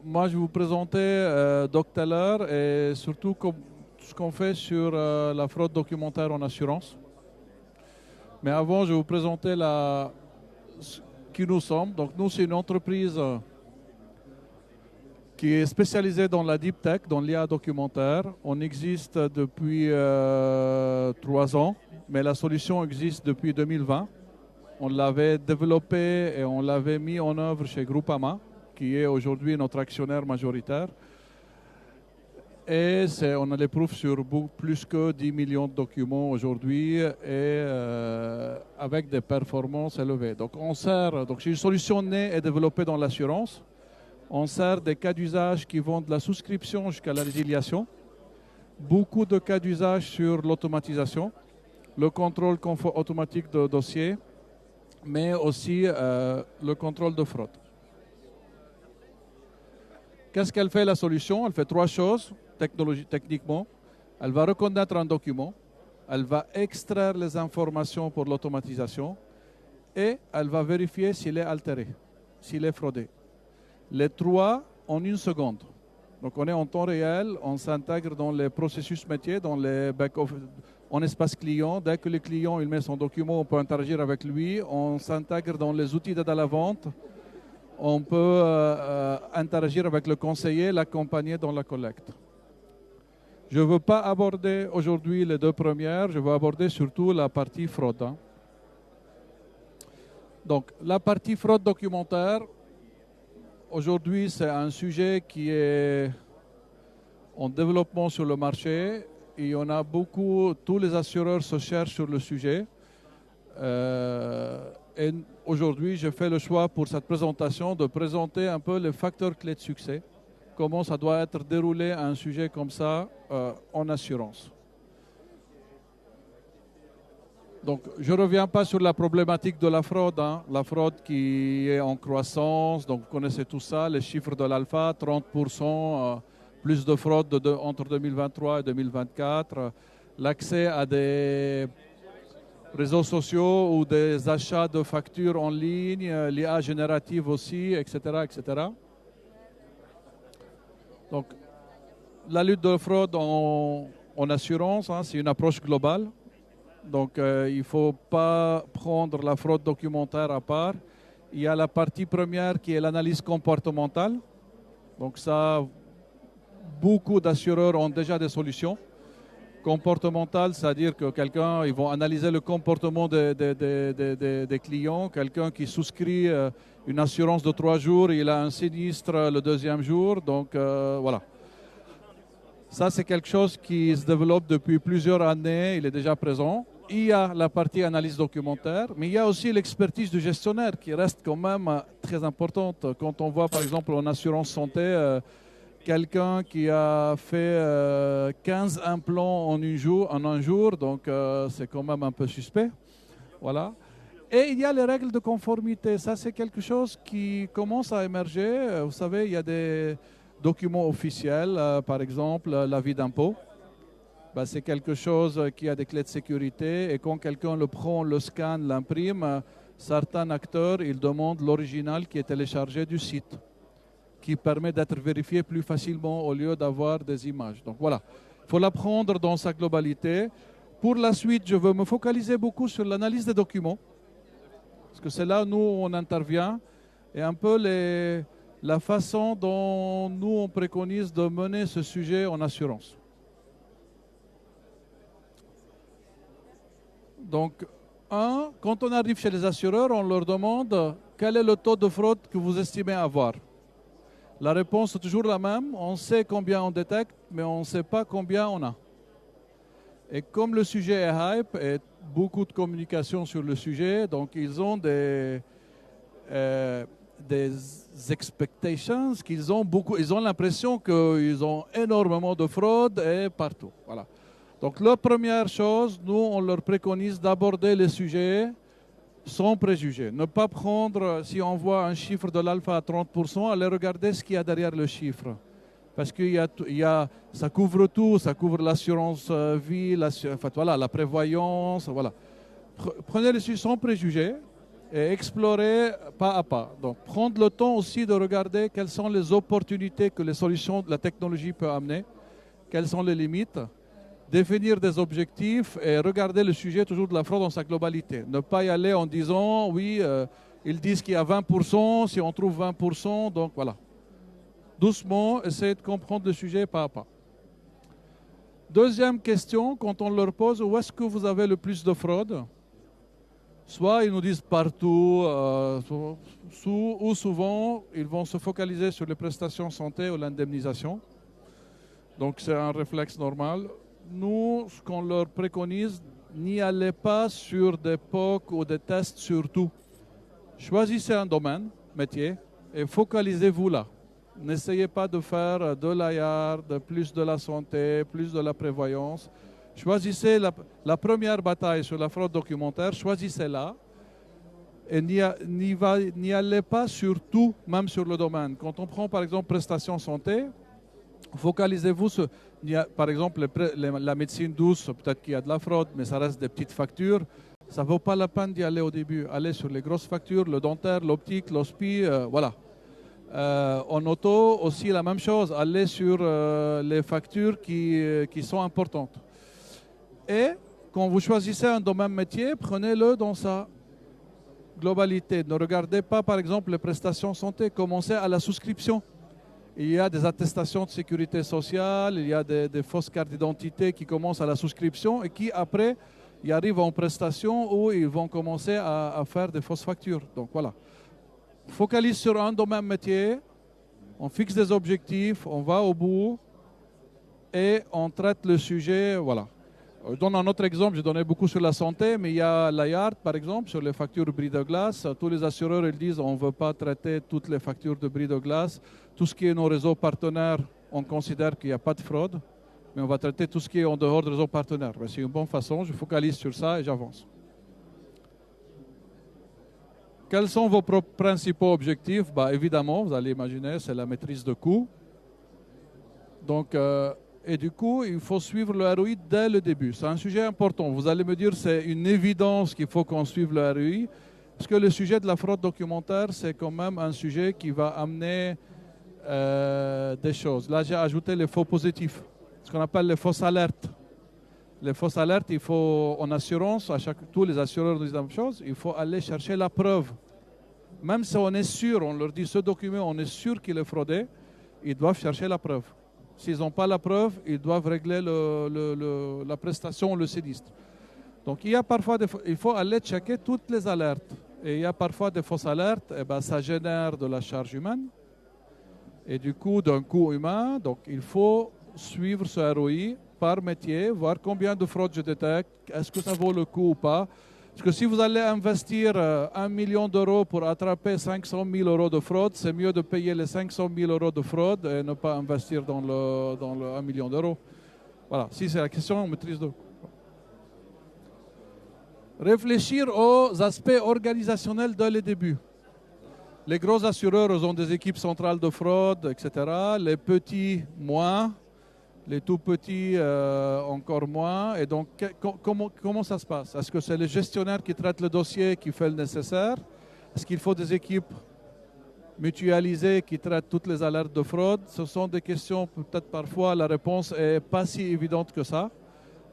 moi, je vais vous présenter Docteller et surtout ce qu'on fait sur la fraude documentaire en assurance. Mais avant, je vais vous présenter qui nous sommes. Donc, nous, c'est une entreprise qui est spécialisée dans la deep tech, dans l'IA documentaire. On existe depuis 3 ans, mais la solution existe depuis 2020. On l'avait développée et on l'avait mis en œuvre chez Groupama, qui est aujourd'hui notre actionnaire majoritaire. Et on a les preuves sur plus que 10 millions de documents aujourd'hui et avec des performances élevées. Donc, c'est une solution née et développée dans l'assurance. On sert des cas d'usage qui vont de la souscription jusqu'à la résiliation. Beaucoup de cas d'usage sur l'automatisation, le contrôle automatique de dossiers, mais aussi le contrôle de fraude. Qu'est-ce qu'elle fait la solution? Elle fait 3 choses techniquement. Elle va reconnaître un document, elle va extraire les informations pour l'automatisation et elle va vérifier s'il est altéré, s'il est fraudé. Les 3 en 1 seconde. Donc on est en temps réel, on s'intègre dans les processus métiers, dans les back-office, en espace client. Dès que le client il met son document, on peut interagir avec lui. On s'intègre dans les outils d'aide à la vente. On peut interagir avec le conseiller, l'accompagner dans la collecte. Je ne veux pas aborder aujourd'hui les 2 premières, je veux aborder surtout la partie fraude. Donc, la partie fraude documentaire, aujourd'hui, c'est un sujet qui est en développement sur le marché et on a tous les assureurs se cherchent sur le sujet. Et aujourd'hui, je fais le choix pour cette présentation de présenter un peu les facteurs clés de succès, comment ça doit être déroulé un sujet comme ça en assurance. Donc, je ne reviens pas sur la problématique de la fraude, la fraude qui est en croissance, donc vous connaissez tout ça, les chiffres de l'alpha, 30% plus de fraude entre 2023 et 2024, l'accès à des réseaux sociaux ou des achats de factures en ligne, l'IA générative aussi, etc., etc. Donc, la lutte de la fraude en assurance, c'est une approche globale. Donc, il ne faut pas prendre la fraude documentaire à part. Il y a la partie première qui est l'analyse comportementale. Donc, ça, beaucoup d'assureurs ont déjà des solutions. Comportemental, c'est-à-dire que ils vont analyser le comportement des clients. Quelqu'un qui souscrit une assurance de 3 jours, il a un sinistre le 2e jour. Donc, voilà. Ça, c'est quelque chose qui se développe depuis plusieurs années. Il est déjà présent. Il y a la partie analyse documentaire, mais il y a aussi l'expertise du gestionnaire qui reste quand même très importante. Quand on voit, par exemple, en assurance santé, quelqu'un qui a fait 15 implants en un jour, donc c'est quand même un peu suspect. Voilà. Et il y a les règles de conformité. Ça, c'est quelque chose qui commence à émerger. Vous savez, il y a des documents officiels, par exemple, l'avis d'impôt. C'est quelque chose qui a des clés de sécurité et quand quelqu'un le prend, le scanne, l'imprime, certains acteurs, ils demandent l'original qui est téléchargé du site, qui permet d'être vérifié plus facilement au lieu d'avoir des images. Donc voilà, il faut l'apprendre dans sa globalité. Pour la suite, je veux me focaliser beaucoup sur l'analyse des documents, parce que c'est là où nous, on intervient, et un peu la façon dont nous, on préconise de mener ce sujet en assurance. Donc, quand on arrive chez les assureurs, on leur demande quel est le taux de fraude que vous estimez avoir. La réponse est toujours la même. On sait combien on détecte, mais on ne sait pas combien on a. Et comme le sujet est hype et beaucoup de communication sur le sujet, donc ils ont des expectations, ils ont l'impression qu'ils ont énormément de fraude et partout. Voilà. Donc la première chose, nous, on leur préconise d'aborder les sujets sans préjugés. Ne pas prendre, si on voit un chiffre de l'alpha à 30%, aller regarder ce qu'il y a derrière le chiffre. Parce que ça couvre tout, ça couvre l'assurance vie, la prévoyance, voilà. Prenez les sujets sans préjugés et explorer pas à pas. Donc prendre le temps aussi de regarder quelles sont les opportunités que les solutions de la technologie peuvent amener, quelles sont les limites, définir des objectifs et regarder le sujet toujours de la fraude dans sa globalité. Ne pas y aller en disant oui, ils disent qu'il y a 20%, si on trouve 20%, donc voilà. Doucement, essayer de comprendre le sujet pas à pas. Deuxième question, quand on leur pose où est-ce que vous avez le plus de fraude? Soit ils nous disent partout, ou souvent ils vont se focaliser sur les prestations santé ou l'indemnisation. Donc c'est un réflexe normal. Nous, ce qu'on leur préconise, n'y allez pas sur des POC ou des tests sur tout. Choisissez un domaine, métier, et focalisez-vous là. N'essayez pas de faire de l'IAR, de plus de la santé, plus de la prévoyance. Choisissez la première bataille sur la fraude documentaire, choisissez-la et n'y allez pas sur tout, même sur le domaine. Quand on prend par exemple prestations santé, focalisez-vous sur, par exemple, la médecine douce, peut-être qu'il y a de la fraude, mais ça reste des petites factures. Ça ne vaut pas la peine d'y aller au début. Allez sur les grosses factures, le dentaire, l'optique, l'hospi, voilà. En auto, aussi la même chose. Allez sur les factures qui sont importantes. Et quand vous choisissez un domaine métier, prenez-le dans sa globalité. Ne regardez pas, par exemple, les prestations santé. Commencez à la souscription. Il y a des attestations de sécurité sociale, il y a des fausses cartes d'identité qui commencent à la souscription et qui, après, y arrivent en prestation où ils vont commencer à faire des fausses factures. Donc voilà. On focalise sur un domaine métier, on fixe des objectifs, on va au bout et on traite le sujet, voilà. Je donne un autre exemple, j'ai donné beaucoup sur la santé, mais il y a l'IART par exemple, sur les factures bris de glace. Tous les assureurs ils disent on ne veut pas traiter toutes les factures de bris de glace. Tout ce qui est nos réseaux partenaires, on considère qu'il n'y a pas de fraude, mais on va traiter tout ce qui est en dehors des réseaux partenaires. C'est une bonne façon, je focalise sur ça et j'avance. Quels sont vos principaux objectifs? Évidemment, vous allez imaginer, c'est la maîtrise de coûts. Donc, et du coup, il faut suivre le ROI dès le début. C'est un sujet important. Vous allez me dire c'est une évidence qu'il faut qu'on suive le ROI. Parce que le sujet de la fraude documentaire, c'est quand même un sujet qui va amener des choses. Là, j'ai ajouté les faux positifs, ce qu'on appelle les fausses alertes. Les fausses alertes, il faut, en assurance, tous les assureurs nous disent la même chose, il faut aller chercher la preuve. Même si on est sûr, on leur dit ce document, on est sûr qu'il est fraudé, ils doivent chercher la preuve. S'ils n'ont pas la preuve, ils doivent régler la prestation ou le sinistre. Donc il y a parfois il faut aller checker toutes les alertes. Et il y a parfois des fausses alertes, et ça génère de la charge humaine. Et du coup, d'un coût humain, donc il faut suivre ce ROI par métier, voir combien de fraudes je détecte, est-ce que ça vaut le coup ou pas. Parce que si vous allez investir 1 million d'euros pour attraper 500 000 euros de fraude, c'est mieux de payer les 500 000 euros de fraude et ne pas investir dans le 1 million d'euros. Voilà, si c'est la question, on maîtrise de. Réfléchir aux aspects organisationnels dès le début. Les gros assureurs ont des équipes centrales de fraude, etc. Les petits, moins. Les tout petits, encore moins. Et donc, comment ça se passe? Est-ce que c'est le gestionnaire qui traite le dossier, qui fait le nécessaire? Est-ce qu'il faut des équipes mutualisées qui traitent toutes les alertes de fraude? Ce sont des questions, peut-être parfois, la réponse n'est pas si évidente que ça.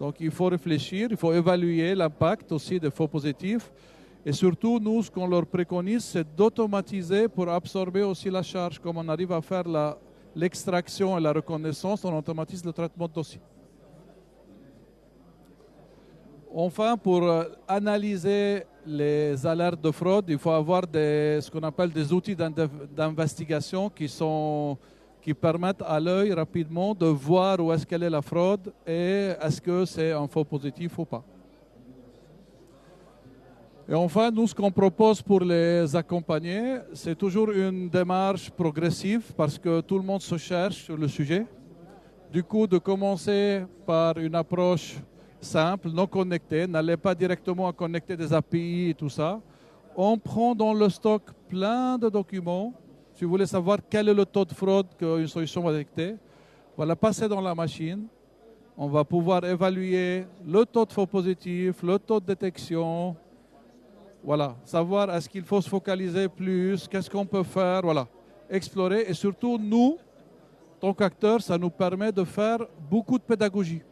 Donc, il faut réfléchir, il faut évaluer l'impact aussi des faux positifs. Et surtout, nous, ce qu'on leur préconise, c'est d'automatiser pour absorber aussi la charge. Comme on arrive à faire l'extraction et la reconnaissance, on automatise le traitement de dossier. Enfin, pour analyser les alertes de fraude, il faut avoir ce qu'on appelle des outils d'investigation qui permettent à l'œil rapidement de voir où est-ce qu'elle est la fraude et est-ce que c'est un faux positif ou pas. Et enfin, nous, ce qu'on propose pour les accompagner, c'est toujours une démarche progressive parce que tout le monde se cherche sur le sujet. Du coup, de commencer par une approche simple, non connectée, n'allez pas directement à connecter des API et tout ça. On prend dans le stock plein de documents. Si vous voulez savoir quel est le taux de fraude qu'une solution va détecter, on va la passer dans la machine. On va pouvoir évaluer le taux de faux positifs, le taux de détection, Voilà, savoir est-ce qu'il faut se focaliser plus, qu'est-ce qu'on peut faire, voilà, explorer. Et surtout, nous, en tant qu'acteurs, ça nous permet de faire beaucoup de pédagogie.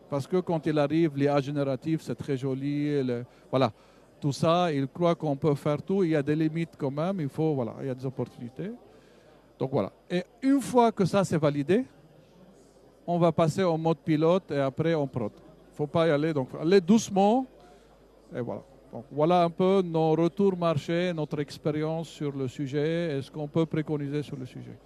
Parce que quand il arrive, l'IA générative, c'est très joli. Voilà, tout ça, il croit qu'on peut faire tout. Il y a des limites quand même, il faut, voilà, il y a des opportunités. Donc voilà. Et une fois que ça c'est validé, on va passer en mode pilote et après en prod. Il ne faut pas y aller, donc aller doucement. Et voilà. Donc voilà un peu nos retours marché, notre expérience sur le sujet et ce qu'on peut préconiser sur le sujet.